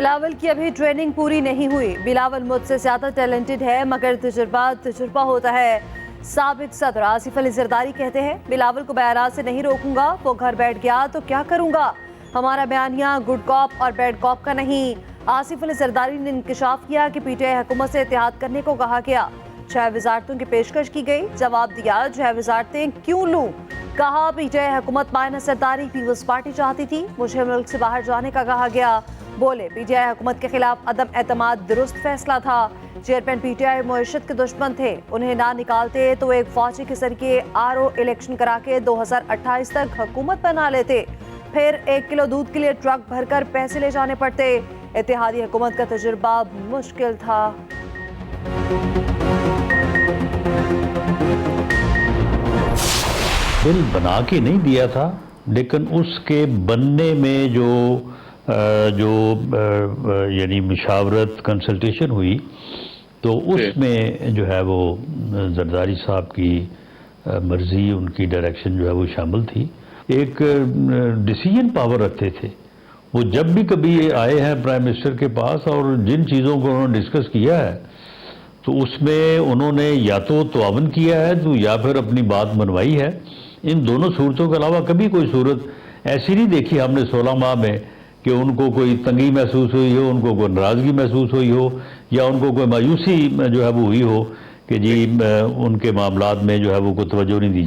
بلاول کی ابھی ٹریننگ پوری نہیں ہوئی. بلاول مجھ سے زیادہ ٹیلنٹڈ ہے مگر تجربہ ہوتا ہے. سابق صدر آصف علی زرداری کہتے ہیں بلاول کو بیانات سے نہیں روکوں گا, وہ گھر بیٹھ گیا تو کیا کروں گا. ہمارا بیانیہ گڈ کاپ اور بیڈ کاپ کا نہیں. آصف علی زرداری نے انکشاف کیا کہ پی ٹی آئی حکومت سے اتحاد کرنے کو کہا گیا. 6 وزارتوں کی پیشکش کی گئی. جواب دیا 6 وزارتیں کیوں لوں. کہا پی ٹی آئی حکومت مائنہ سرداری پیپلز پارٹی چاہتی تھی, مجھے ملک سے باہر جانے کا کہا گیا. بولے پی ٹی آئی حکومت کے خلاف عدم اعتماد درست فیصلہ تھا. چیئرمین پی ٹی آئی معیشت کے دشمن تھے, انہیں نہ نکالتے تو ایک فوجی کے ذریعے RO الیکشن کرا کے 2028 تک حکومت بنا لیتے. پھر 1 کلو دودھ کے لیے ٹرک بھر کر پیسے لے جانے پڑتے. اتحادی حکومت کا تجربہ مشکل تھا. بل بنا کے نہیں دیا تھا, لیکن اس کے بننے میں جو یعنی مشاورت کنسلٹیشن ہوئی تو اس میں جو ہے وہ زرداری صاحب کی مرضی, ان کی ڈائریکشن جو ہے وہ شامل تھی. ایک ڈیسیجن پاور رکھتے تھے وہ. جب بھی کبھی آئے ہیں پرائم منسٹر کے پاس اور جن چیزوں کو انہوں نے ڈسکس کیا ہے تو اس میں انہوں نے یا تو تعاون کیا ہے تو یا پھر اپنی بات منوائی ہے. ان دونوں صورتوں کے علاوہ کبھی کوئی صورت ایسی نہیں دیکھی ہم نے 16 ماہ میں کہ ان کو کوئی تنگی محسوس ہوئی ہو, ان کو کوئی ناراضگی محسوس ہوئی ہو, یا ان کو کوئی مایوسی جو ہے وہ ہوئی ہو کہ جی ان کے معاملات میں جو ہے وہ کوئی توجہ نہیں دی.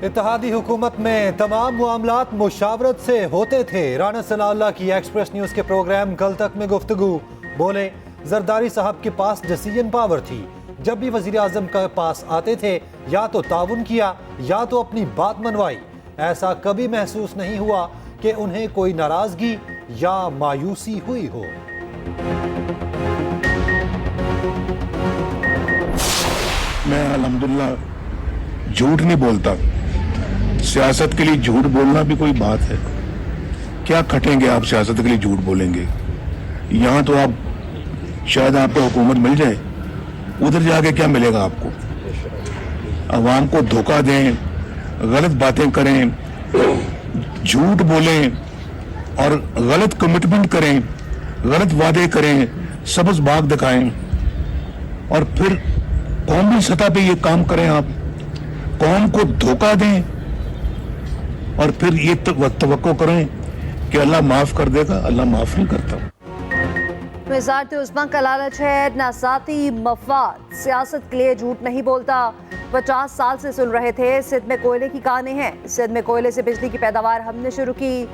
اتحادی حکومت میں تمام معاملات مشاورت سے ہوتے تھے. رانا ثناء اللہ کی ایکسپریس نیوز کے پروگرام کل تک میں گفتگو. بولے زرداری صاحب کے پاس ڈیسیجن پاور تھی. جب بھی وزیر اعظم کے پاس آتے تھے یا تو تعاون کیا یا تو اپنی بات منوائی. ایسا کبھی محسوس نہیں ہوا کہ انہیں کوئی ناراضگی یا مایوسی ہوئی ہو. میں الحمدللہ جھوٹ نہیں بولتا. سیاست کے لیے جھوٹ بولنا بھی کوئی بات ہے. کیا کھٹیں گے آپ سیاست کے لیے جھوٹ بولیں گے. یہاں تو آپ شاید آپ کو حکومت مل جائے, ادھر جا کے کیا ملے گا آپ کو. عوام کو دھوکہ دیں, غلط باتیں کریں, جھوٹ بولیں اور غلط کمٹمنٹ کریں, غلط وعدے کریں, سبز باغ دکھائیں اور پھر قومی سطح پہ یہ کام کریں. آپ قوم کو دھوکہ دیں اور پھر یہ توقع کریں کہ اللہ معاف کر دے گا. اللہ معاف نہیں کرتا. وزارت عظمیٰ کا لالچ ہے, نہ ذاتی مفاد. سیاست کے لیے جھوٹ نہیں بولتا. 50 سال سے سن رہے تھے سندھ میں کوئلے کی کانیں ہیں, سندھ میں کوئلے سے بجلی کی پیداوار ہم نے شروع کی.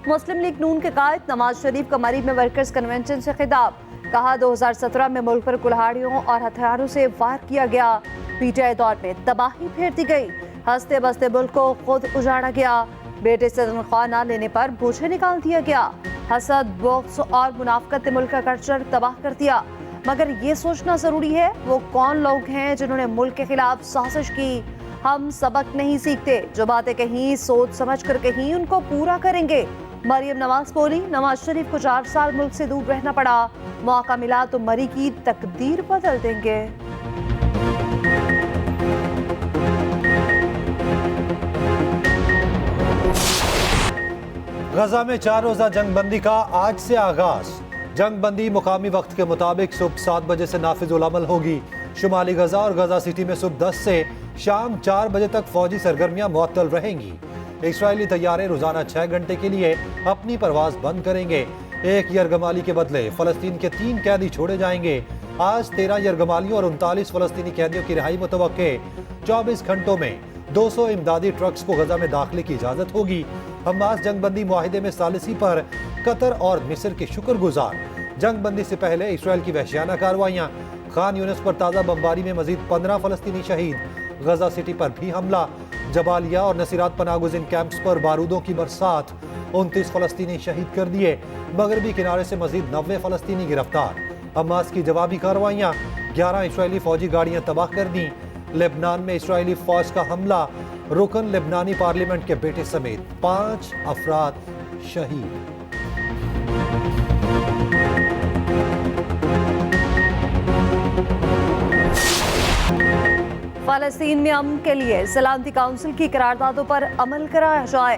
مسلم لیگ نون کے قائد نواز شریف کا مریب میں ورکرز کنونشن سے خطاب. کہا 2017 میں ملک پر کلہاڑیوں اور ہتھیاروں سے وار کیا گیا. پی ٹی آئی دور میں تباہی پھیر دی گئی. ہنستے بستے ملک کو خود اجاڑا گیا. بیٹے سے تنخواہ نہ لینے پر بوجھے نکال دیا گیا. حسد, بغض اور منافقت نے ملک کا کلچر تباہ کر دیا. مگر یہ سوچنا ضروری ہے وہ کون لوگ ہیں جنہوں نے ملک کے خلاف سازش کی. ہم سبق نہیں سیکھتے, جو باتیں کہیں سوچ سمجھ کر کہیں ان کو پورا کریں گے. مریم نواز بولی نواز شریف کو 4 سال ملک سے دور رہنا پڑا, موقع ملا تو مری کی تقدیر بدل دیں گے. غزہ میں 4 روزہ جنگ بندی کا آج سے آغاز. جنگ بندی مقامی وقت کے مطابق صبح 7 بجے سے نافذ العمل ہوگی. شمالی غزہ اور غزہ سٹی میں صبح 10 سے شام 4 بجے تک فوجی سرگرمیاں معطل رہیں گی. اسرائیلی طیارے روزانہ 6 گھنٹے کے لیے اپنی پرواز بند کریں گے. ایک یرغمالی کے بدلے فلسطین کے 3 قیدی چھوڑے جائیں گے. آج 13 یرغمالیوں اور 39 فلسطینی قیدیوں کی رہائی متوقع. 24 گھنٹوں میں 200 امدادی ٹرکس کو غزہ میں داخلے کی اجازت ہوگی. حماس جنگ بندی معاہدے میں ثالثی پر قطر اور مصر کے شکر گزار. جنگ بندی سے پہلے اسرائیل کی وحشیانہ کارروائیاں. خان یونس پر تازہ بمباری میں مزید 15 فلسطینی شہید. غزہ سٹی پر بھی حملہ. جبالیہ اور نصیرات پناہ گزین کیمپس پر بارودوں کی برسات. 29 فلسطینی شہید کر دیے. مغربی کنارے سے مزید 90 فلسطینی گرفتار. حماس کی جوابی کارروائیاں. 11 اسرائیلی فوجی گاڑیاں تباہ کر دیں. لبنان میں اسرائیلی فوج کا حملہ. رکن لبنانی پارلیمنٹ کے بیٹے سمیت 5 افراد شہید. فلسطین میں امن کے لیے سلامتی کونسل کی قراردادوں پر عمل کرایا جائے.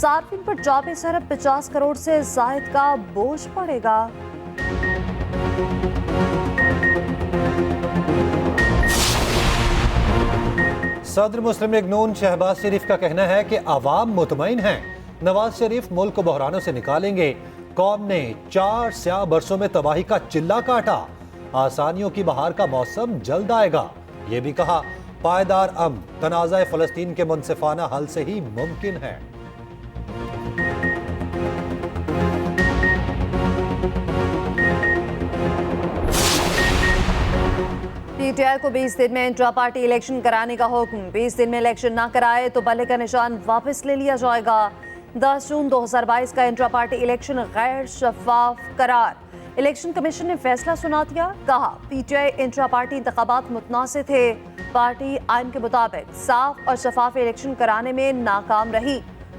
صارفین پر 24 ارب 50 کروڑ سے زائد کا بوجھ پڑے گا۔ صدر مسلم لیگ نون شہباز شریف کا کہنا ہے کہ عوام مطمئن ہیں، نواز شریف ملک کو بحرانوں سے نکالیں گے۔ قوم نے 4 سیاہ برسوں میں تباہی کا چلہ کاٹا، آسانیوں کی بہار کا موسم جلد آئے گا۔ یہ بھی کہا پائیدار امن تنازع فلسطین کے منصفانہ حل سے ہی ممکن ہے۔ پی ٹی آئی کو 20 دن میں انٹرا پارٹی الیکشن کرانے کا حکم، 20 دن میں الیکشن نہ کرائے تو بلے کا نشان واپس لے لیا جائے گا۔ 10 جون 2022 کا انٹرا پارٹی الیکشن غیر شفاف قرار، الیکشن کمیشن نے فیصلہ سنا دیا، کہا P T I intra party انتخابات متنازع تھے، پارٹی آئین کے مطابق صاف اور شفاف الیکشن کرانے میں ناکام رہی،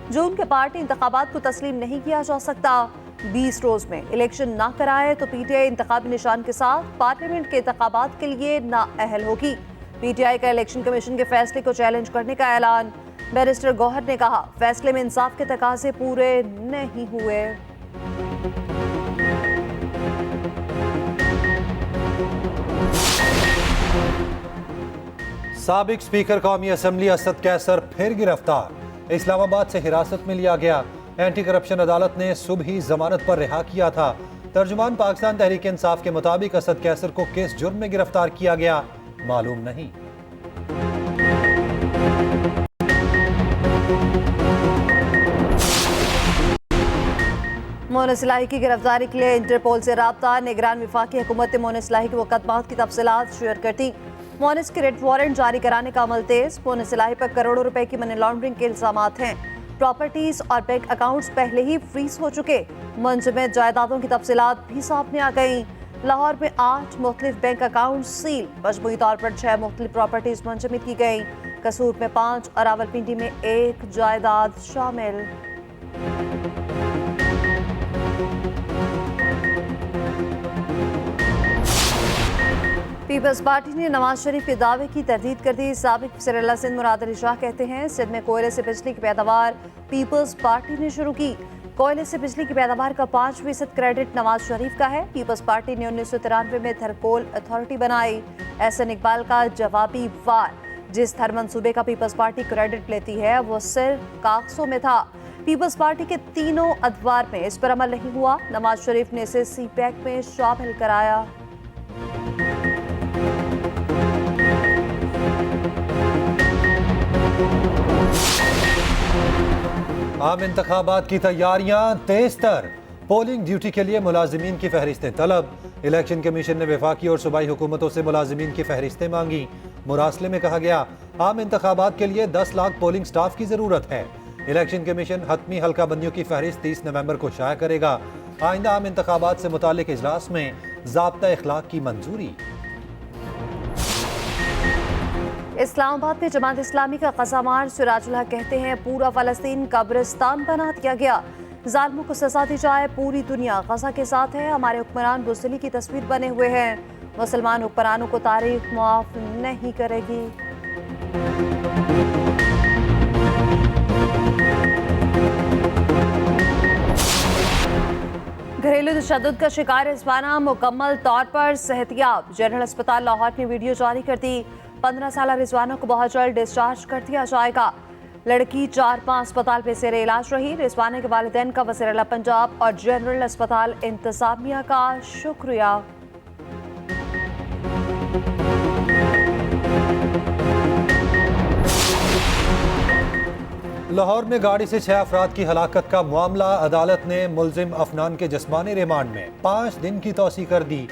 جون کے پارٹی انتخابات کو تسلیم نہیں کیا جا سکتا۔ 20 روز میں الیکشن نہ کرائے تو پی ٹی آئی انتخابی نشان کے ساتھ پارلیمنٹ کے انتخابات کے لیے نااہل ہوگی۔ پی ٹی آئی کا الیکشن کمیشن کے فیصلے کو چیلنج کرنے کا اعلان، بیرسٹر گوہر نے کہا فیصلے میں انصاف کے تقاضے پورے نہیں ہوئے۔ سابق اسپیکر قومی اسمبلی اسد قیصر پھر گرفتار، اسلام آباد سے حراست میں لیا گیا۔ اینٹی کرپشن عدالت نے صبح ہی ضمانت پر رہا کیا تھا۔ ترجمان پاکستان تحریک انصاف کے مطابق اسد قیصر کو کس جرم میں گرفتار کیا گیا معلوم نہیں۔ مونس الہی کی گرفتاری کے لیے انٹرپول سے رابطہ، نگران وفاقی حکومت نے مونس الہی کے مقدمات کی تفصیلات شیئر کر دی۔ مونس کے ریڈ وارنٹ جاری کرانے کا عمل تیز، مونس الہی پر کروڑوں روپے کی منی لانڈرنگ کے الزامات ہیں، پراپرٹیز اور بینک اکاؤنٹس پہلے ہی فریز ہو چکے، منجمد جائیدادوں کی تفصیلات بھی سامنے آ گئیں۔ لاہور میں 8 مختلف بینک اکاؤنٹ سیل، مجموعی طور پر 6 مختلف پراپرٹیز منجمد کی گئیں، قصور میں 5 اور راولپنڈی میں 1 جائیداد شامل۔ پیپلز پارٹی نے نواز شریف کے دعوے کی تردید کر دی۔ سابق وزیر اعلیٰ سندھ مراد علی شاہ کہتے ہیں سندھ میں کوئلے سے بجلی کی پیداوار پیپلز پارٹی نے شروع کی، کوئلے سے بجلی کی پیداوار کا 5% کریڈٹ نواز شریف کا ہے۔ پیپلز پارٹی نے 1993 میں تھرکول اتھارٹی بنائی، احسن اقبال کا جوابی وار، جس تھر منصوبے کا پیپلز پارٹی کریڈٹ لیتی ہے وہ صرف کاغذوں میں تھا۔ پیپلز پارٹی کے تینوں ادوار میں اس پر عمل نہیں ہوا، نواز شریف نے اسے سی پیک میں شامل کرایا۔ عام انتخابات کی تیاریاں تیز تر، پولنگ ڈیوٹی کے لیے ملازمین کی فہرستیں طلب، الیکشن کمیشن نے وفاقی اور صوبائی حکومتوں سے ملازمین کی فہرستیں مانگی۔ مراسلے میں کہا گیا عام انتخابات کے لیے 10 لاکھ پولنگ سٹاف کی ضرورت ہے۔ الیکشن کمیشن حتمی حلقہ بندیوں کی فہرست 30 نومبر کو شائع کرے گا۔ آئندہ عام انتخابات سے متعلق اجلاس میں ضابطہ اخلاق کی منظوری۔ اسلام آباد میں جماعت اسلامی کا قسامار سراج الحق کہتے ہیں پورا فلسطین قبرستان بنا دیا گیا، ظالموں کو سزا دی جائے، پوری دنیا غزہ کے ساتھ ہے، ہمارے حکمران بزدلی کی تصویر بنے ہوئے ہیں، مسلمان حکمرانوں کو تاریخ معاف نہیں کرے گی۔ گھریلو تشدد کا شکار رضوانہ مکمل طور پر صحتیاب، جنرل اسپتال لاہور نے ویڈیو جاری کر دی، 15 سالہ رضوانہ کو بہت جلد ڈسچارج کر دیا جائے گا۔ لڑکی 4-5 اسپتال پہ زیر علاج رہی، رضوانہ کے والدین کا وزیر اعلیٰ پنجاب اور جنرل اسپتال انتظامیہ کا شکریہ۔ لاہور میں گاڑی سے 6 افراد کی ہلاکت کا معاملہ، عدالت نے ملزم افنان کے جسمانی ریمانڈ میں 5 دن کی توسیع کر دی۔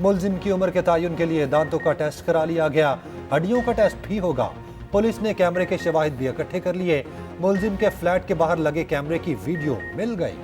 ملزم کی عمر کے تعین کے لیے دانتوں کا ٹیسٹ کرا لیا گیا، ہڈیوں کا ٹیسٹ بھی ہوگا۔ پولیس نے کیمرے کے شواہد بھی اکٹھے کر لیے، ملزم کے فلیٹ کے باہر لگے کیمرے کی ویڈیو مل گئی۔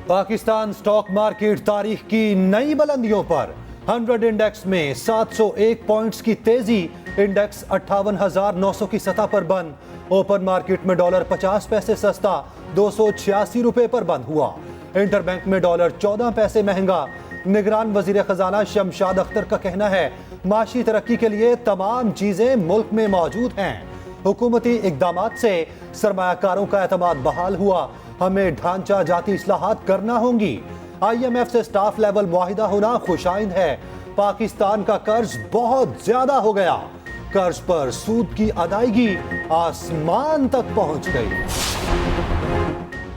پاکستان سٹاک مارکیٹ تاریخ کی نئی بلندیوں پر، 100 انڈیکس میں 701 پوائنٹس کی تیزی، انڈیکس 58,900 کی سطح پر بند۔ اوپن مارکیٹ میں ڈالر 50 پیسے سستا، 286 روپے پر بند ہوا۔ انٹر بینک میں ڈالر 14 پیسے مہنگا، نگران وزیر خزانہ شمشاد اختر کا کہنا ہے معاشی ترقی کے لیے تمام چیزیں ملک میں موجود ہیں. حکومتی اقدامات سے سرمایہ کاروں کا اعتماد بحال ہوا. ہمیں ڈھانچہ جاتی اصلاحات کرنا ہوں گی. IMF سے سٹاف لیول معاہدہ ہونا خوشائند ہے. پاکستان کا قرض بہت زیادہ ہو گیا. قرض پر سود کی ادائیگی آسمان تک پہنچ گئی.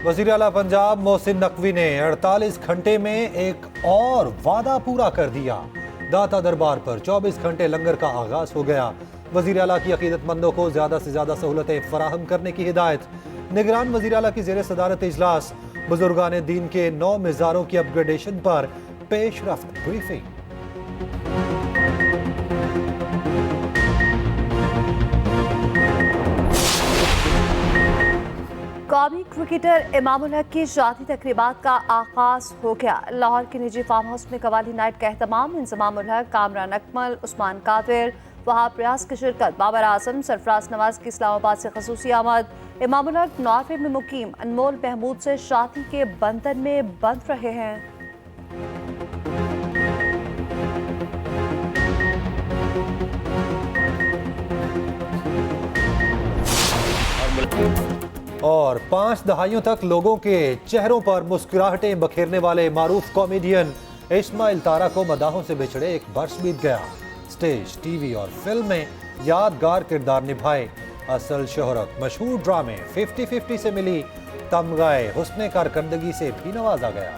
وزیر اعلیٰ پنجاب محسن نقوی نے 48 گھنٹے میں ایک اور وعدہ پورا کر دیا. داتا دربار پر 24 گھنٹے لنگر کا آغاز ہو گیا. وزیر اعلیٰ کی عقیدت مندوں کو زیادہ سے زیادہ سہولتیں فراہم کرنے کی ہدایت. نگران وزیر اعلیٰ کی زیر صدارت اجلاس. بزرگان دین کے 9 مزاروں کی اپ گریڈیشن پر پیش رفت بریفنگ. قومی کرکٹر امام الحق کی شادی تقریبات کا آغاز ہو گیا. لاہور کے نجی فارم ہاؤس میں قوالی نائٹ کا اہتمام. انضمام الحق، کامران اکمل، عثمان قادر، وہاب ریاض کی شرکت. بابر اعظم، سرفراز نواز کی اسلام آباد سے خصوصی آمد. امام الحق ناروے میں مقیم انمول محمود سے شادی کے بندھن میں بندھ رہے ہیں. اور 5 دہائیوں تک لوگوں کے چہروں پر مسکراہٹیں بکھیرنے والے معروف کامیڈین اسماعیل تارا کو مداحوں سے بچھڑے ایک برس بیت گیا. سٹیج، ٹی وی اور فلم میں یادگار کردار نبھائے. اصل شہرت مشہور ڈرامے 50-50 سے ملی. تمغہ حسن کارکردگی سے بھی نوازا گیا.